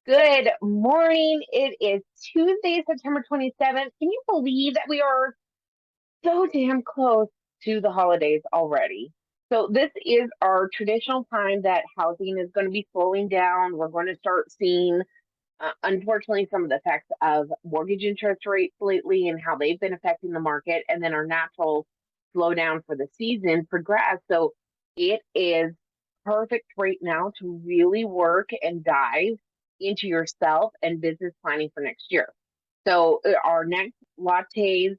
Good morning. It is Tuesday, September 27th. Can you believe that we are so damn close to the holidays already? So, this is our traditional time that housing is going to be slowing down. We're going to start seeing, unfortunately, some of the effects of mortgage interest rates lately and how they've been affecting the market, and then our natural slowdown for the season progress. So, it is perfect right now to really work and dive into yourself and business planning for next year. So our next lattes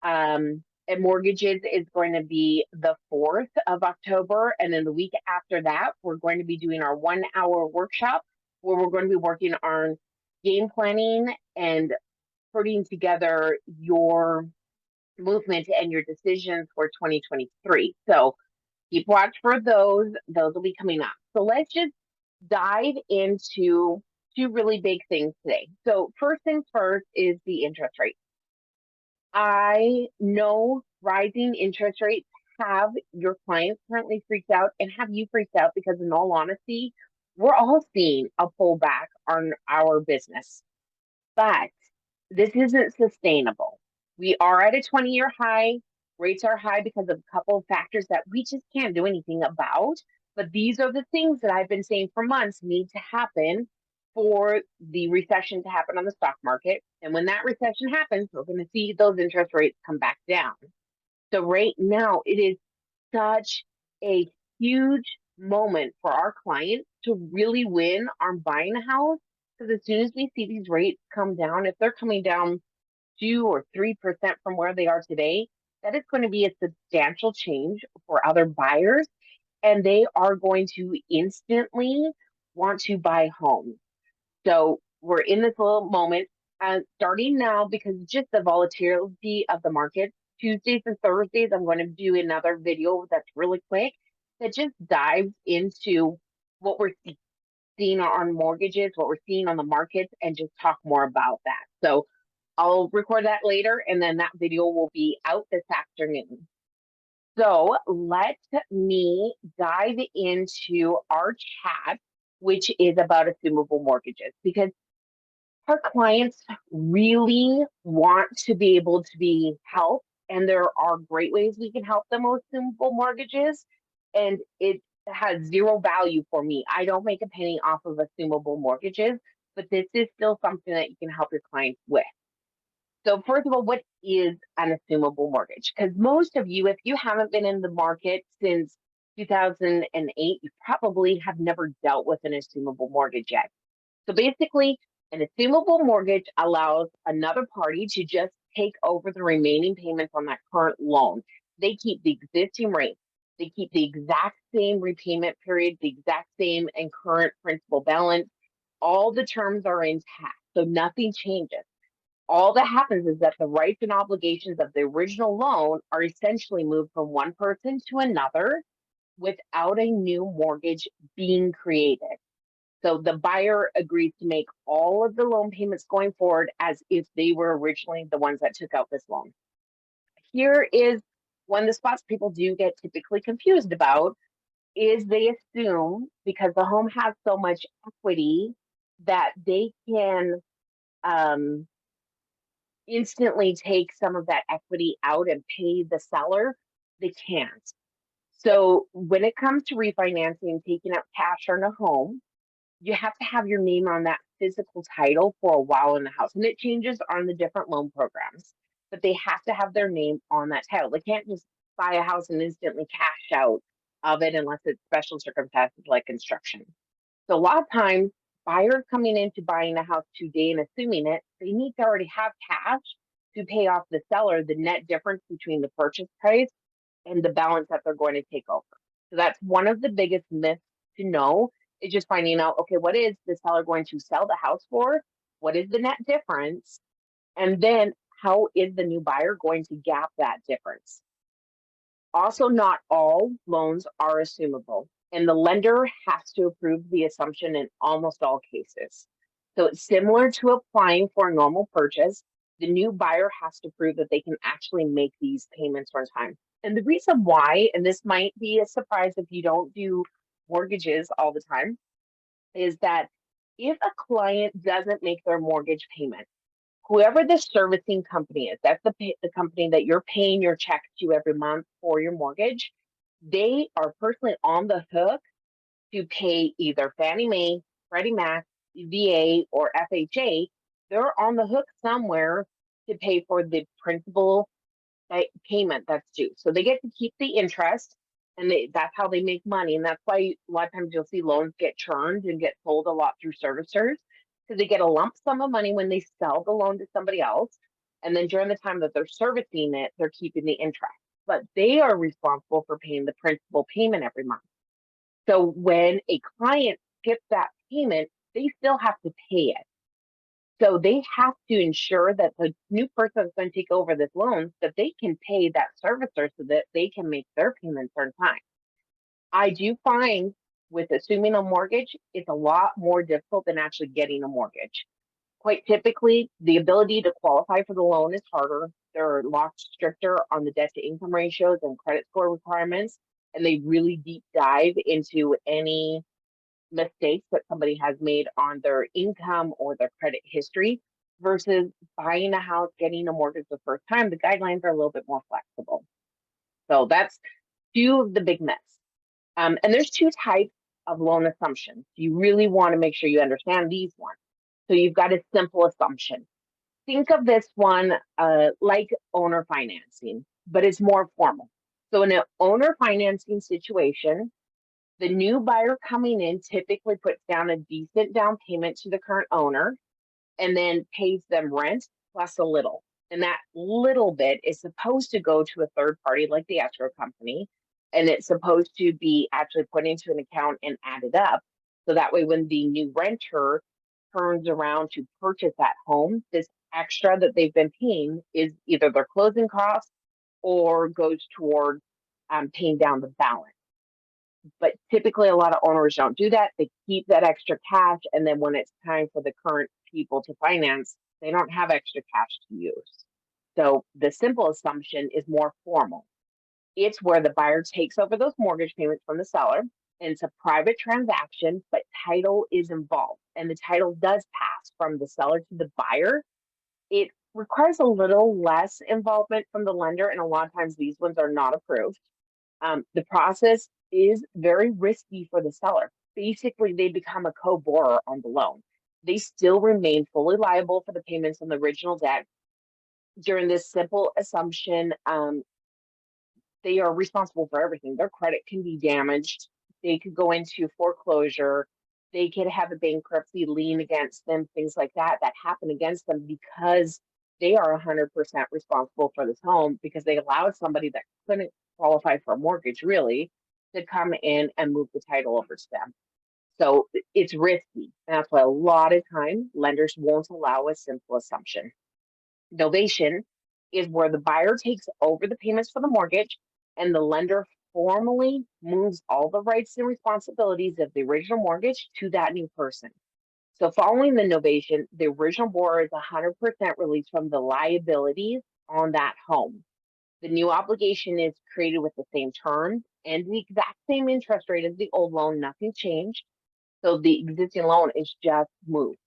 and mortgages is going to be the 4th of October. And then the week after that, we're going to be doing our 1 hour workshop where we're going to be working on game planning and putting together your movement and your decisions for 2023. So keep watch for those. Those will be coming up. So let's just dive into two really big things today. So first things first is the interest rate. I know rising interest rates have your clients currently freaked out and have you freaked out because in all honesty, we're all seeing a pullback on our business. But this isn't sustainable. We are at a 20-year high. Rates are high because of a couple of factors that we just can't do anything about. But these are the things that I've been saying for months need to happen for the recession to happen on the stock market. And when that recession happens, we're going to see those interest rates come back down. So right now, it is such a huge moment for our clients to really win on buying a house. Because as soon as we see these rates come down, if they're coming down 2 or 3% from where they are today, that is going to be a substantial change for other buyers. And they are going to instantly want to buy homes. So we're in this little moment starting now because just the volatility of the market. Tuesdays and Thursdays, I'm going to do another video that's really quick that just dives into what we're seeing on mortgages, what we're seeing on the markets, and just talk more about that. So I'll record that later, and then that video will be out this afternoon. So let me dive into our chat, which is about assumable mortgages, because our clients really want to be able to be helped, and there are great ways we can help them with assumable mortgages, and it has zero value for me. I don't make a penny off of assumable mortgages, but this is still something that you can help your clients with. So first of all, what is an assumable mortgage? Because most of you, if you haven't been in the market since 2008, you probably have never dealt with an assumable mortgage yet. So basically, an assumable mortgage allows another party to just take over the remaining payments on that current loan. They keep the existing rate. They keep the exact same repayment period, the exact same and current principal balance. All the terms are intact, so nothing changes. All that happens is that the rights and obligations of the original loan are essentially moved from one person to another without a new mortgage being created. So the buyer agrees to make all of the loan payments going forward as if they were originally the ones that took out this loan. Here is one of the spots people do get typically confused about is they assume because the home has so much equity that they can instantly take some of that equity out and pay the seller. They can't. So when it comes to refinancing, taking out cash on a home, you have to have your name on that physical title for a while in the house. And it changes on the different loan programs, but they have to have their name on that title. They can't just buy a house and instantly cash out of it unless it's special circumstances like construction. So a lot of times, buyers coming into buying a house today and assuming it, they need to already have cash to pay off the seller the net difference between the purchase price and the balance that they're going to take over. So that's one of the biggest myths to know is just finding out, okay, what is the seller going to sell the house for? What is the net difference? And then how is the new buyer going to gap that difference? Also, not all loans are assumable, and the lender has to approve the assumption in almost all cases. So it's similar to applying for a normal purchase. The new buyer has to prove that they can actually make these payments on time. And the reason why, and this might be a surprise if you don't do mortgages all the time, is that if a client doesn't make their mortgage payment, whoever the servicing company is, that's the company that you're paying your check to every month for your mortgage, they are personally on the hook to pay either Fannie Mae, Freddie Mac, VA, or FHA. They're on the hook somewhere to pay for the principal payment that's due. So they get to keep the interest, and that's how they make money. And that's why a lot of times you'll see loans get churned and get sold a lot through servicers, because they get a lump sum of money when they sell the loan to somebody else. And then during the time that they're servicing it, they're keeping the interest. But they are responsible for paying the principal payment every month. So when a client skips that payment, they still have to pay it. So they have to ensure that the new person that's going to take over this loan, that they can pay that servicer so that they can make their payments on time. I do find with assuming a mortgage, it's a lot more difficult than actually getting a mortgage. Quite typically, the ability to qualify for the loan is harder. They're a lot stricter on the debt to income ratios and credit score requirements, and they really deep dive into any mistakes that somebody has made on their income or their credit history versus buying a house, getting a mortgage the first time. The guidelines are a little bit more flexible. So that's two of the big myths. And there's two types of loan assumptions. You really want to make sure you understand these ones. So you've got a simple assumption. Think of this one like owner financing, but it's more formal. So in an owner financing situation, the new buyer coming in typically puts down a decent down payment to the current owner and then pays them rent plus a little. And that little bit is supposed to go to a third party like the escrow company. And it's supposed to be actually put into an account and added up. So that way, when the new renter turns around to purchase that home, this extra that they've been paying is either their closing costs or goes toward paying down the balance. But typically a lot of owners don't do that. They keep that extra cash, and then when it's time for the current people to finance, they don't have extra cash to use. So the simple assumption is more formal. It's where the buyer takes over those mortgage payments from the seller, and it's a private transaction, but title is involved, and the title does pass from the seller to the buyer. It requires a little less involvement from the lender, and a lot of times these ones are not approved. The process is very risky for the seller. Basically, they become a co-borrower on the loan. They still remain fully liable for the payments on the original debt. During this simple assumption, they are responsible for everything. Their credit can be damaged. They could go into foreclosure. They could have a bankruptcy lien against them, things like that happen against them because they are 100% responsible for this home, because they allowed somebody that couldn't qualify for a mortgage really to come in and move the title over to them. So it's risky. That's why a lot of times lenders won't allow a simple assumption. Novation is where the buyer takes over the payments for the mortgage and the lender formally moves all the rights and responsibilities of the original mortgage to that new person. So following the novation, the original borrower is 100% released from the liabilities on that home. The new obligation is created with the same terms and the exact same interest rate as the old loan, nothing changed. So the existing loan is just moved.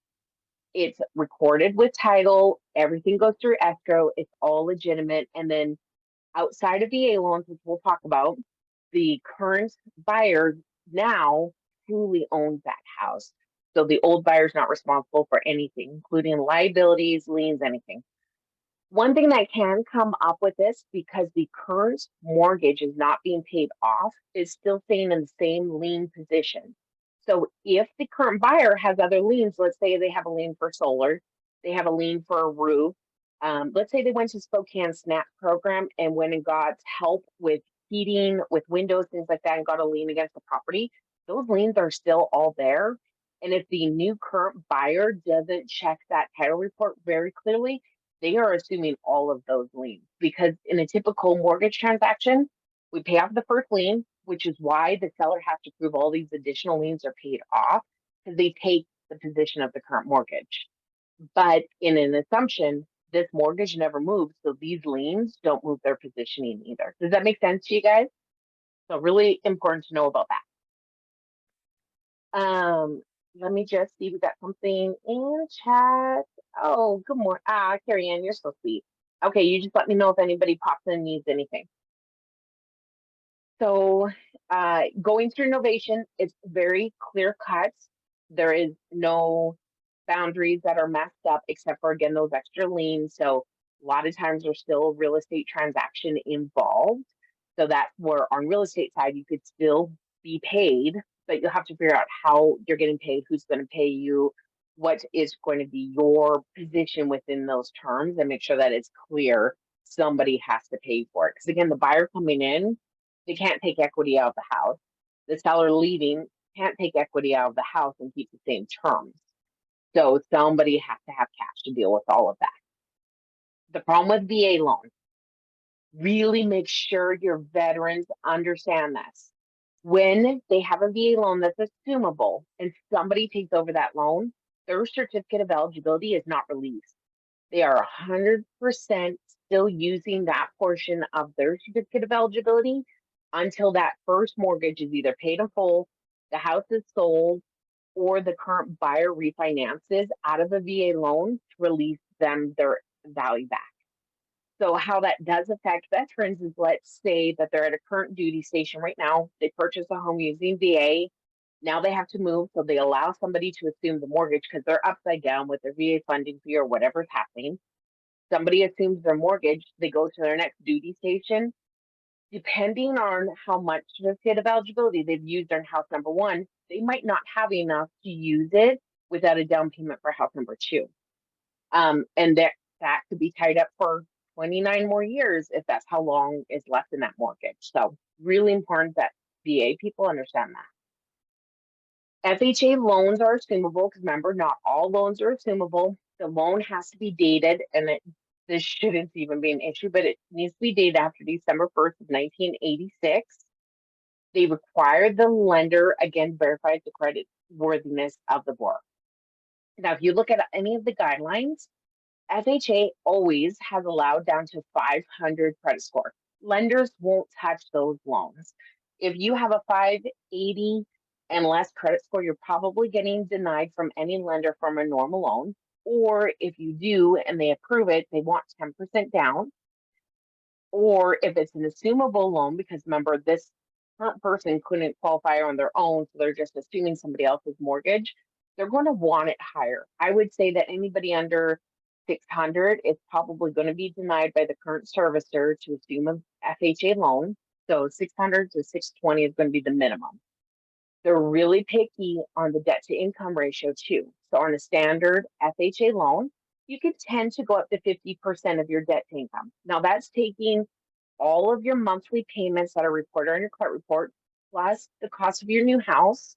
It's recorded with title, everything goes through escrow, it's all legitimate. And then outside of VA loans, which we'll talk about, the current buyer now truly owns that house. So the old buyer is not responsible for anything, including liabilities, liens, anything. One thing that can come up with this, because the current mortgage is not being paid off, is still staying in the same lien position. So if the current buyer has other liens, let's say they have a lien for solar, they have a lien for a roof. Let's say they went to Spokane SNAP program and went and got help with heating, with windows, things like that, and got a lien against the property. Those liens are still all there. And if the new current buyer doesn't check that title report very clearly, they are assuming all of those liens, because in a typical mortgage transaction, we pay off the first lien, which is why the seller has to prove all these additional liens are paid off, because they take the position of the current mortgage. But in an assumption, this mortgage never moves, so these liens don't move their positioning either. Does that make sense to you guys? So really important to know about that. Let me just see. We got something in chat. Oh, good morning. Ah, Carrie Ann, you're so sweet. Okay, you just let me know if anybody pops in and needs anything. So, going through novation, it's very clear cut. There is no boundaries that are messed up, except for, again, those extra liens. So, a lot of times there's still a real estate transaction involved. So, that's where on real estate side, you could still be paid, but you'll have to figure out how you're getting paid, who's going to pay you, what is going to be your position within those terms, and make sure that it's clear somebody has to pay for it. Because, again, the buyer coming in, they can't take equity out of the house. The seller leaving can't take equity out of the house and keep the same terms. So somebody has to have cash to deal with all of that. The problem with VA loans, really make sure your veterans understand this. When they have a VA loan that's assumable and somebody takes over that loan, their certificate of eligibility is not released. They are 100% still using that portion of their certificate of eligibility until that first mortgage is either paid in full, the house is sold, or the current buyer refinances out of a VA loan to release them their value back. So how that does affect veterans is, let's say that they're at a current duty station right now, they purchase a home using VA, now they have to move, so they allow somebody to assume the mortgage because they're upside down with their VA funding fee or whatever's happening. Somebody assumes their mortgage, they go to their next duty station. Depending on how much certificate of eligibility they've used on house number one, they might not have enough to use it without a down payment for house number two. And that could be tied up for 29 more years if that's how long is left in that mortgage. So really important that VA people understand that. FHA loans are assumable because, remember, not all loans are assumable. The loan has to be dated, and this shouldn't even be an issue, but it needs to be dated after December 1st of 1986. They require the lender, again, verify the credit worthiness of the borrower. Now, if you look at any of the guidelines, FHA always has allowed down to 500 credit score. Lenders won't touch those loans. If you have a 580 and less credit score, you're probably getting denied from any lender from a normal loan. Or if you do and they approve it, they want 10% down. Or if it's an assumable loan, because remember, this current person couldn't qualify on their own, so they're just assuming somebody else's mortgage, they're going to want it higher. I would say that anybody under 600 is probably going to be denied by the current servicer to assume a FHA loan. So 600 to 620 is going to be the minimum. They're really picky on the debt to income ratio too. So on a standard FHA loan, you could tend to go up to 50% of your debt to income. Now that's taking all of your monthly payments that are reported on your credit report, plus the cost of your new house,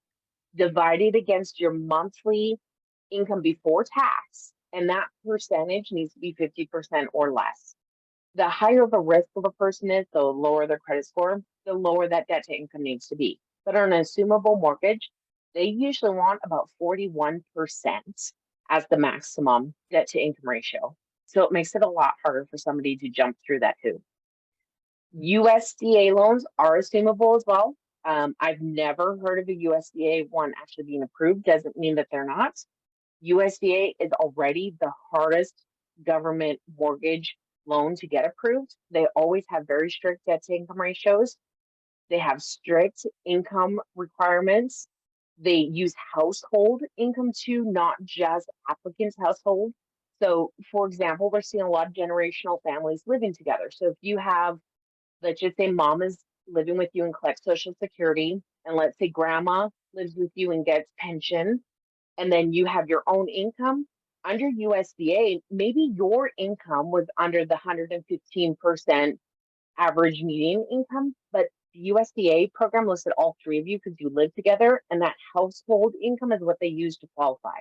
divided against your monthly income before tax. And that percentage needs to be 50% or less. The higher the risk of a person is, the lower their credit score, the lower that debt to income needs to be. But on an assumable mortgage, they usually want about 41% as the maximum debt to income ratio. So it makes it a lot harder for somebody to jump through that hoop. USDA loans are assumable as well. I've never heard of a USDA one actually being approved. Doesn't mean that they're not. USDA is already the hardest government mortgage loan to get approved. They always have very strict debt to income ratios. They have strict income requirements. They use household income too, not just applicant's household. So, for example, we're seeing a lot of generational families living together. So if you have, let's just say mom is living with you and collects Social Security, and let's say grandma lives with you and gets pension, and then you have your own income, under USDA, maybe your income was under the 115% average median income, but the USDA program listed all three of you because you live together, and that household income is what they use to qualify.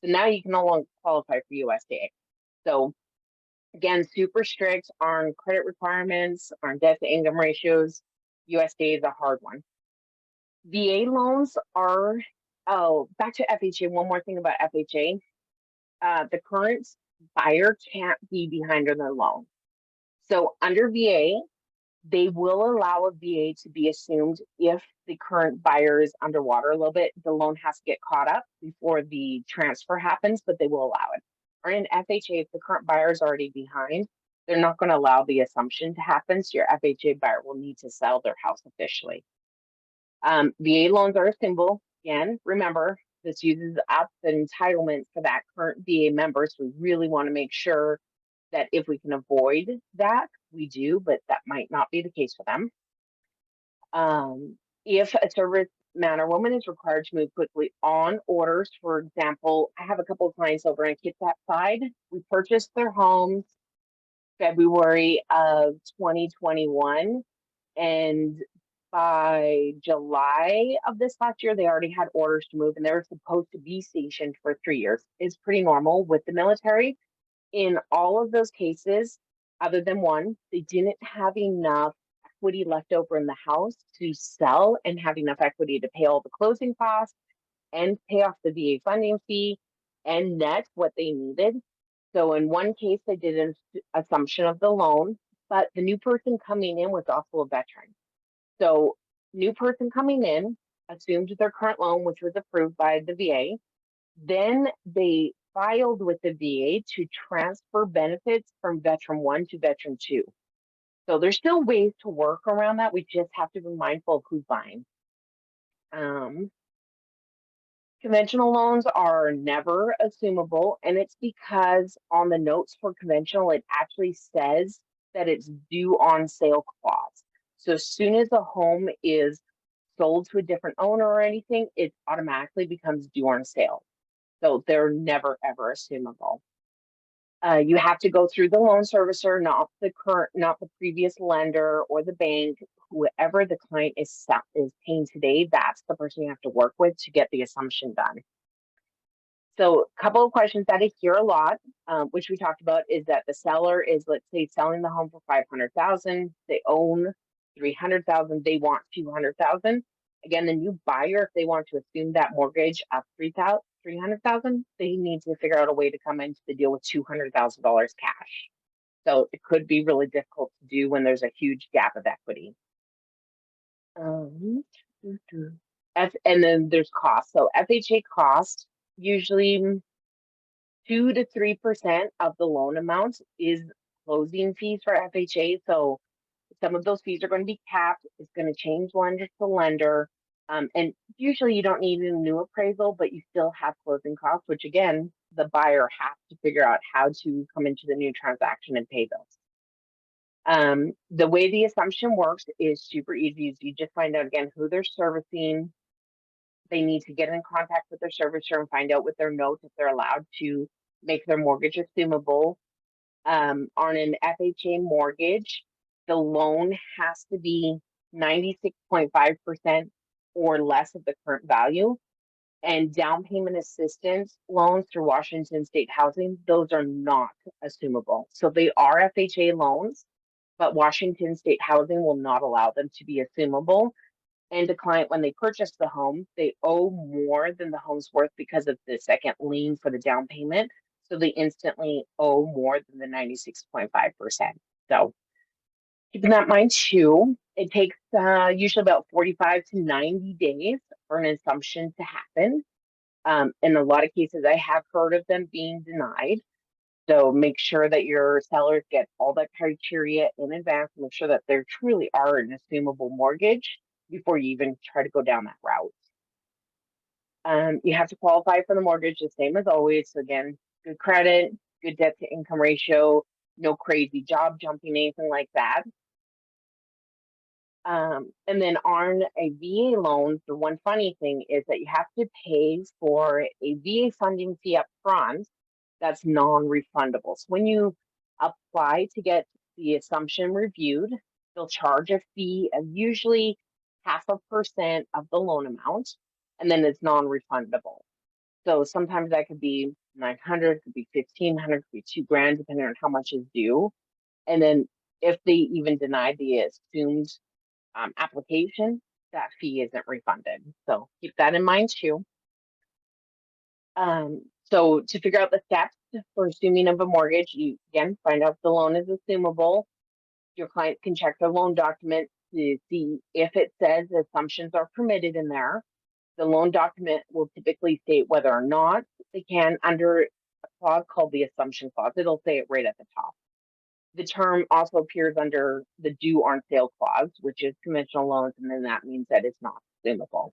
So now you can no longer qualify for USDA. So again, super strict on credit requirements, on debt to income ratios. USDA is a hard one. VA loans are, oh, back to FHA. One more thing about FHA. The current buyer can't be behind on their loan. So under VA, They will allow a VA to be assumed if the current buyer is underwater a little bit. The loan has to get caught up before the transfer happens, but they will allow it. Or in FHA, if the current buyer is already behind, they're not going to allow the assumption to happen. So your FHA buyer will need to sell their house officially. VA loans are a symbol. Again, remember, this uses up the entitlement for that current VA member. So we really want to make sure that if we can avoid that, we do, but that might not be the case for them. If a service man or woman is required to move quickly on orders, for example, I have a couple of clients over on Kitsap side. We purchased their homes February of 2021, and by July of this last year, they already had orders to move, and they were supposed to be stationed for 3 years. It's pretty normal with the military. In all of those cases, other than one, they didn't have enough equity left over in the house to sell and have enough equity to pay all the closing costs and pay off the VA funding fee and net what they needed. So in one case, they did an assumption of the loan, but the new person coming in was also a veteran. So new person coming in assumed their current loan, which was approved by the VA. Then they filed with the VA to transfer benefits from veteran 1 to veteran 2. So there's still ways to work around that. We just have to be mindful of who's buying. Conventional loans are never assumable, and it's because on the notes for conventional, it actually says that it's due on sale clause. So as soon as a home is sold to a different owner or anything, it automatically becomes due on sale. So they're never, ever assumable. You have to go through the loan servicer, not the previous lender or the bank. Whoever the client is paying today, that's the person you have to work with to get the assumption done. So a couple of questions that I hear a lot, which we talked about, is that the seller is, let's say, selling the home for $500,000. They own $300,000. They want $200,000. Again, the new buyer, if they want to assume that mortgage of $300,000, they need to figure out a way to come into the deal with $200,000 cash. So it could be really difficult to do when there's a huge gap of equity. And then there's cost. So FHA cost, usually 2 to 3% of the loan amount is closing fees for FHA. So some of those fees are going to be capped. It's going to change lender to lender. And usually you don't need a new appraisal, but you still have closing costs, which again, the buyer has to figure out how to come into the new transaction and pay those. The way the assumption works is super easy. You just find out again who they're servicing. They need to get in contact with their servicer and find out with their notes if they're allowed to make their mortgage assumable. On an FHA mortgage, the loan has to be 96.5% or less of the current value. And down payment assistance loans through Washington State Housing, those are not assumable. So they are FHA loans, but Washington State Housing will not allow them to be assumable. And the client, when they purchase the home, they owe more than the home's worth because of the second lien for the down payment. So they instantly owe more than the 96.5%. So keeping that in mind too, it takes usually about 45 to 90 days for an assumption to happen. In a lot of cases, I have heard of them being denied. So make sure that your sellers get all that criteria in advance, make sure that they truly are an assumable mortgage before you even try to go down that route. You have to qualify for the mortgage the same as always. So again, good credit, good debt to income ratio, no crazy job jumping, anything like that. And then on a VA loan, the one funny thing is that you have to pay for a VA funding fee up front that's non-refundable. So when you apply to get the assumption reviewed, they'll charge a fee of usually 0.5% of the loan amount, and then it's non-refundable. So sometimes that could be 900, could be 1,500, could be $2,000, depending on how much is due. And then if they even deny the assumed application, that fee isn't refunded. So keep that in mind too. So to figure out the steps for assuming of a mortgage, you again find out if the loan is assumable. Your client can check their loan document to see if it says assumptions are permitted in there. The loan document will typically state whether or not they can under a clause called the assumption clause. It'll say it right at the top. The term also appears under the due on sale clause, which is conventional loans, and then that means that it's not assumable.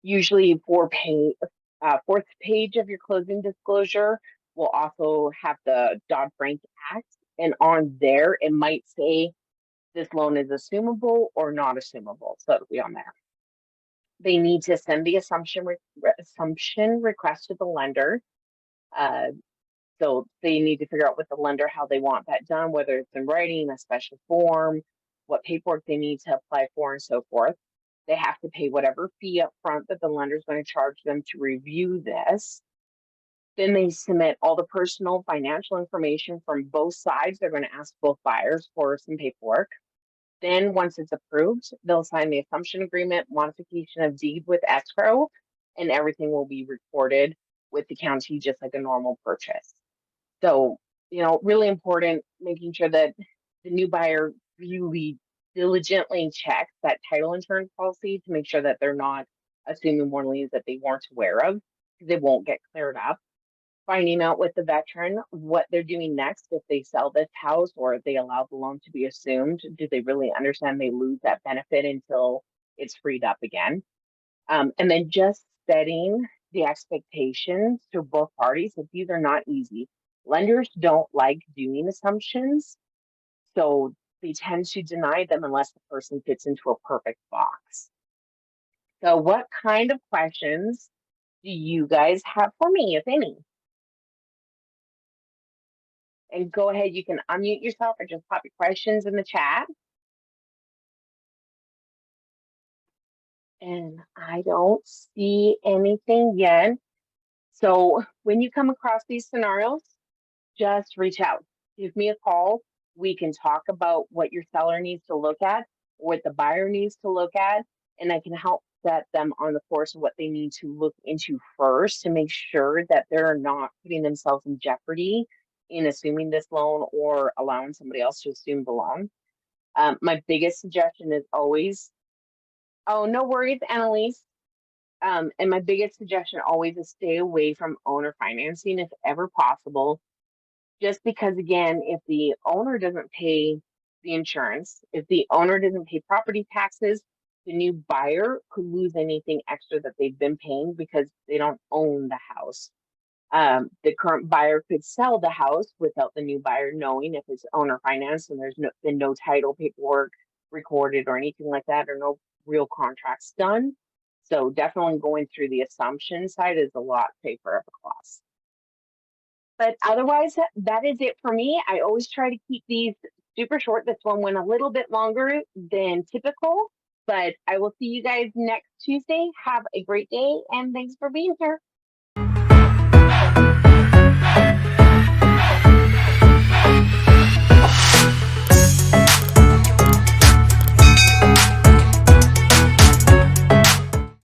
Usually fourth page of your closing disclosure will also have the Dodd-Frank Act, and on there it might say this loan is assumable or not assumable, so it'll be on there. They need to send the assumption request to the lender. So they need to figure out with the lender how they want that done, whether it's in writing, a special form, what paperwork they need to apply for, and so forth. They have to pay whatever fee up front that the lender is going to charge them to review this. Then they submit all the personal financial information from both sides. They're going to ask both buyers for some paperwork. Then once it's approved, they'll sign the assumption agreement, modification of deed with escrow, and everything will be recorded with the county just like a normal purchase. So, really important, making sure that the new buyer really diligently checks that title insurance policy to make sure that they're not assuming more liens that they weren't aware of, because they won't get cleared up. Finding out with the veteran what they're doing next if they sell this house or if they allow the loan to be assumed. Do they really understand they lose that benefit until it's freed up again? And then just setting the expectations to both parties that these are not easy. Lenders don't like doing assumptions, so they tend to deny them unless the person fits into a perfect box. So what kind of questions do you guys have for me, if any? And go ahead, you can unmute yourself or just pop your questions in the chat. And I don't see anything yet. So when you come across these scenarios, just reach out. Give me a call. We can talk about what your seller needs to look at, what the buyer needs to look at, and I can help set them on the course of what they need to look into first to make sure that they're not putting themselves in jeopardy in assuming this loan or allowing somebody else to assume the loan. My biggest suggestion is always, oh, no worries, Annalise. And my biggest suggestion always is stay away from owner financing if ever possible. Just because, again, if the owner doesn't pay the insurance, if the owner doesn't pay property taxes, the new buyer could lose anything extra that they've been paying because they don't own the house. The current buyer could sell the house without the new buyer knowing if it's owner finance and there's been no title paperwork recorded or anything like that, or no real contracts done. So definitely going through the assumption side is a lot safer of a cost. But otherwise, that is it for me. I always try to keep these super short. This one went a little bit longer than typical, but I will see you guys next Tuesday. Have a great day, and thanks for being here.